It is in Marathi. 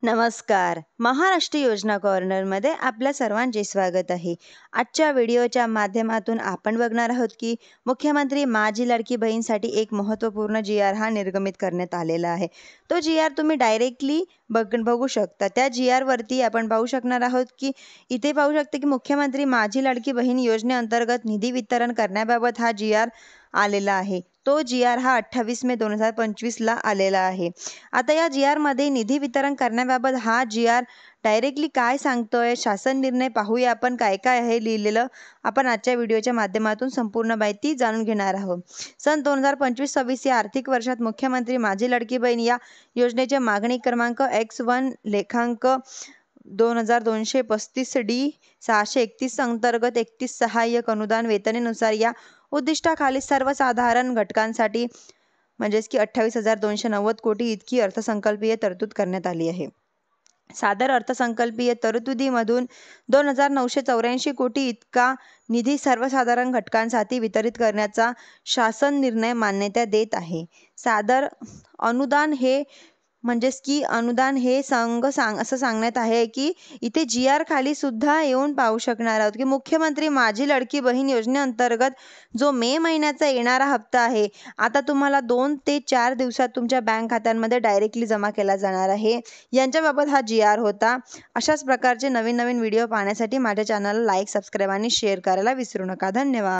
नमस्कार. महाराष्ट्र योजना कॉर्नरमध्ये आपल्या सर्वांचे स्वागत आहे. आजच्या व्हिडिओच्या माध्यमातून आपण बघणार आहोत की मुख्यमंत्री माझी लाडकी बहीणसाठी एक महत्त्वपूर्ण जी-आर हा निर्गमित करण्यात आलेला आहे. तो जी-आर तुम्ही डायरेक्टली बघू शकता. त्या जी-आरवरती आपण पाहू शकणार आहोत की इथे पाहू शकता की मुख्यमंत्री माझी लाडकी बहीण योजनेअंतर्गत निधी वितरण करण्याबाबत हा जी-आर आलेला आहे. तो जी-आर हा 28 मे 2025ला आलेला आहे. आता या जी-आरमध्ये निधी वितरण करण्याबाबत हा जी-आर डायरेक्टली काय सांगतोय, शासन निर्णय पाहूया आपण काय काय आहे लिहिलेलं. आपण आजच्या व्हिडिओच्या माध्यमातून संपूर्ण माहिती जाणून घेणार आहोत. सन 2025-26 या आर्थिक वर्षात मुख्यमंत्री माझी लाडकी बहीण या योजनेचे मागणी क्रमांक X1 लेखांक 2235D 631 अंतर्गत 31 सहाय्यक अनुदान वेतनेनुसार या उद्दिष्टाखाली सर्वसाधारण घटकांसाठी म्हणजेच की 28,290 कोटी इतकी अर्थसंकल्पीय तरतूद करण्यात आली आहे. सादर अर्थसंकल्पीय तरतुदीमधून 2,984 कोटी इतका निधी सर्वसाधारण घटकांसाठी वितरित करण्याचा शासन निर्णय मान्यता देत आहे. सादर अनुदान हे म्हणजेच की अनुदान हे असं सांगण्यात आहे की इथे जी-आर खाली सुद्धा येऊन पाहू शकणार आहोत की मुख्यमंत्री माझी लाडकी बहीण योजनेअंतर्गत जो मे महिन्याचा येणारा हप्ता आहे, आता तुम्हाला 2 ते 4 दिवसात तुमच्या बँक खात्यांमध्ये डायरेक्टली जमा केला जाणार आहे. यांच्याबाबत हा जी-आर होता. अशाच प्रकारचे नवीन व्हिडिओ पाहण्यासाठी माझ्या चॅनलला लाईक, सबस्क्राईब आणि शेअर करायला विसरू नका. धन्यवाद.